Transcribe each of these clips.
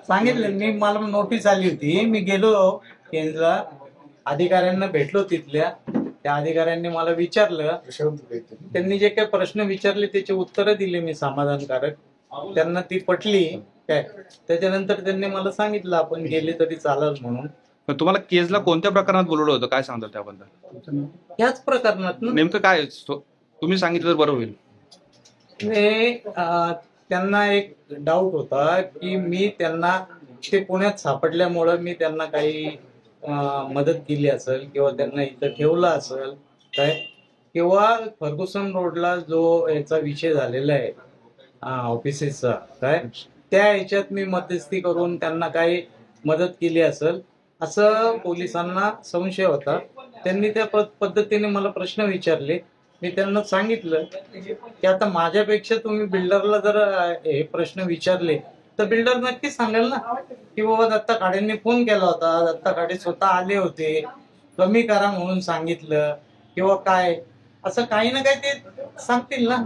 सांगितलं मी, मला नोटीस आली होती, मी गेलो केंद्रला, अधिकाऱ्यांना भेटलो, तिथल्या त्या अधिकाऱ्यांनी मला विचारलं, त्यांनी जे काही प्रश्न विचारले त्याची उत्तरं दिली मी समाधानकारक, त्यांना ती पटली काय. त्याच्यानंतर त्यांनी मला सांगितलं आपण गेले तरी चालेल म्हणून. तुम्हाला केसला कोणत्या प्रकरणात बोलवलं होतं, काय सांगता त्याबद्दल? ह्याच प्रकरणात नेमकं काय तुम्ही सांगितलं तर बरं होईल. त्यांना एक डाऊट होता की मी त्यांना ते पुण्यात सापडल्यामुळं मी त्यांना काही मदत केली असेल किंवा त्यांना इथं ठेवलं असेल काय, किंवा फर्ग्युसन रोडला जो याचा विषय झालेला आहे ऑफिसेसचा काय, त्या ह्याच्यात मी मध्यस्थी करून त्यांना काही मदत केली असेल असं पोलिसांना संशय होता. त्यांनी त्या पद्धतीने मला प्रश्न विचारले. मी त्यांना सांगितलं की आता माझ्यापेक्षा तुम्ही बिल्डरला जर हे प्रश्न विचारले तर बिल्डर नक्की सांगेल ना की बाबा दत्ता खाडेंनी फोन केला होता, दत्ता खाडे स्वतः आले होते, कमी करा म्हणून सांगितलं किंवा काय, असं काही ना काही ते सांगतील ना.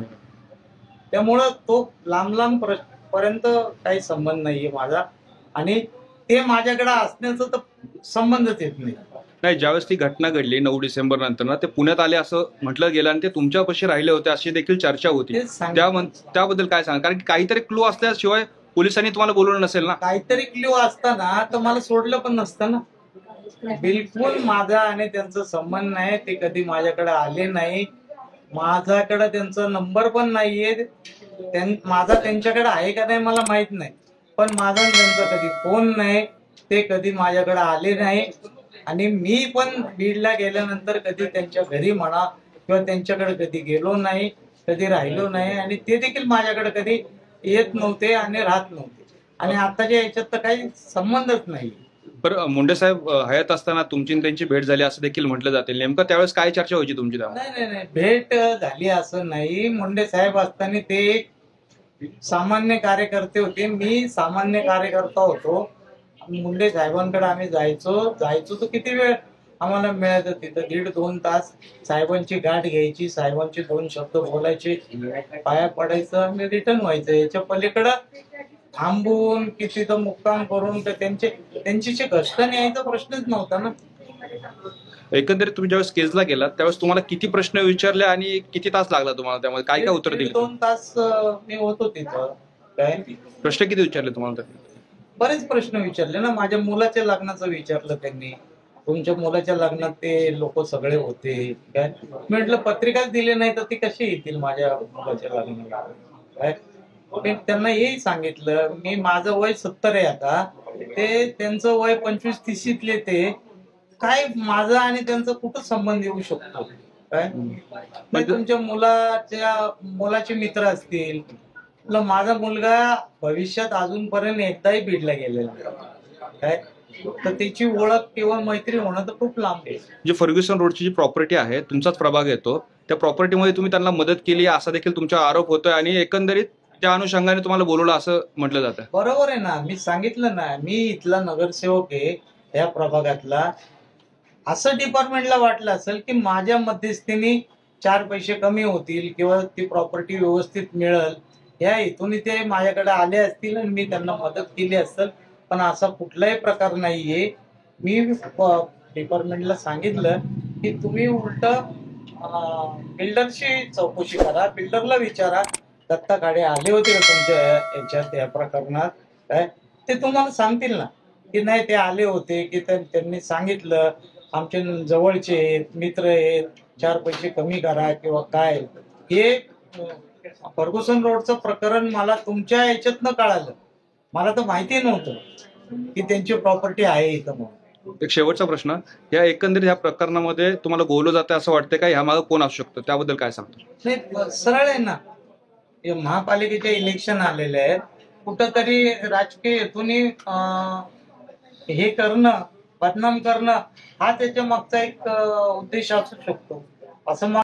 त्यामुळं तो लांब पर्यंत काही संबंध नाहीये माझा, आणि ते माझ्याकडे असण्याचा तर संबंधच येत नाही. नाही, ज्यावेळेस ती घटना घडली 9 डिसेंबर नंतर ना, ते पुण्यात आले असं म्हटलं गेलं आणि ते तुमच्यापाशी राहिले होते अशी देखील चर्चा होती. त्याबद्दल काय सांगा, कारण काहीतरी क्लू असल्याशिवाय पोलिसांनी तुम्हाला बोलवलं नसेल ना. काहीतरी क्लू असताना तर मला सोडलं पण नसतं ना. बिलकुल माझा आणि त्यांचा संबंध नाही, ते कधी माझ्याकडे आले नाही, माझ्याकडे त्यांचा नंबर पण नाहीये, माझा त्यांच्याकडे आहे का नाही मला माहित नाही, पण माझा त्यांचा कधी फोन नाही, ते कधी माझ्याकडे आले नाही, आणि मी पण बीडला गेल्यानंतर कधी त्यांच्या घरी म्हणा किंवा त्यांच्याकडे कधी गेलो नाही, कधी राहिलो नाही, आणि ते देखील माझ्याकडे कधी येत नव्हते आणि राहत नव्हते, आणि आताच्या याच्यात तर काही संबंधच नाही. बरं, मुंडे साहेब हयात असताना तुमची त्यांची भेट झाली असं देखील म्हटलं जाते, नेमकं त्यावेळेस काय चर्चा व्हायची तुमची? नाही, भेट झाली असं नाही. मुंडे साहेब असताना ते सामान्य कार्यकर्ते होते, मी सामान्य कार्यकर्ता होतो. मुंडे साहेबांकडे आम्ही जायचो तर किती वेळ आम्हाला मिळायचं तिथं, 1.5-2 तास साहेबांची गाठ घ्यायची, साहेबांचे 2 शब्द बोलायचे, पाया पडायचं आणि रिटर्न व्हायचं. याच्या पलीकडं थांबून की तिथं मुक्काम करून तर त्यांची घसटण यायचा प्रश्नच नव्हता ना. एकंदरीत तुम्ही ज्यावेळेस केसला गेलात त्यावेळेस तुम्हाला किती प्रश्न विचारले आणि किती तास लागला तुम्हाला, त्यामध्ये काय काय उत्तर दिली? 2 तास मी होतो तिथं. काय प्रश्न किती विचारले तुम्हाला? बरेच प्रश्न विचारले ना. माझ्या मुलाच्या लग्नाचं विचारलं त्यांनी, तुमच्या मुलाच्या लग्नात ते लोक सगळे होते काय, म्हटलं पत्रिकाच दिली नाही तर ती कशी येतील माझ्या मुलाच्या लग्नाला काय. मी त्यांना हेही सांगितलं, मी माझं वय 70 आहे आता, ते त्यांचं वय 25-30 ते काय, माझा आणि त्यांचा कुठं संबंध येऊ शकतो काय. तुमच्या मुलाचे मित्र असतील, माझा मुलगा भविष्यात अजूनपर्यंत एकदाही बीडला गेलेला काय, तर त्याची ओळख किंवा मैत्री होणं तर खूप लांब आहे. जी फर्ग्युसन रोडची जी प्रॉपर्टी आहे, तुमचाच प्रभाग येतो, त्या प्रॉपर्टीमध्ये तुम्ही त्यांना मदत केली असा देखील तुमचा आरोप होतोय, आणि एकंदरीत त्या अनुषंगाने तुम्हाला बोलवलं असं म्हटलं जातं. बरोबर आहे ना, मी सांगितलं ना, मी इथला नगरसेवक आहे या प्रभागातला. असं डिपार्टमेंटला वाटलं असेल की माझ्या मध्यस्थीने 4 पैसे कमी होतील किंवा ती प्रॉपर्टी व्यवस्थित मिळेल या हेतून ते माझ्याकडे आले असतील आणि मी त्यांना मदत केली असेल, पण असा कुठलाही प्रकार नाहीये. मी डिपार्टमेंटला सांगितलं की तुम्ही उलट बिल्डरची चौकशी करा, बिल्डरला विचारा दत्ता खाडे आले होते का तुमच्या याच्यात या प्रकरणात काय, ते तुम्हाला सांगतील ना की नाही ते आले होते, की त्यांनी सांगितलं आमचे जवळचे मित्र आहेत, 4 पैसे कमी करा किंवा काय. हे फर्ग्युसन रोडचं प्रकरण मला तुमच्या याच्यातनं कळालं, मला तर माहिती नव्हतं की त्यांची प्रॉपर्टी आहे इथं म्हणून. एक शेवटचा प्रश्न, या एकंदरीत ह्या प्रकरणामध्ये तुम्हाला गोवलं जातं असं वाटतं का, ह्या मागे कोण असू शकतं, त्याबद्दल काय सांगतो? नाही, सरळ आहे ना, महापालिकेचे इलेक्शन आलेले आहेत, कुठंतरी राजकीय हेतून हे करणं, बदनाम करणं हा त्याच्या मागचा एक उद्देश असू शकतो असं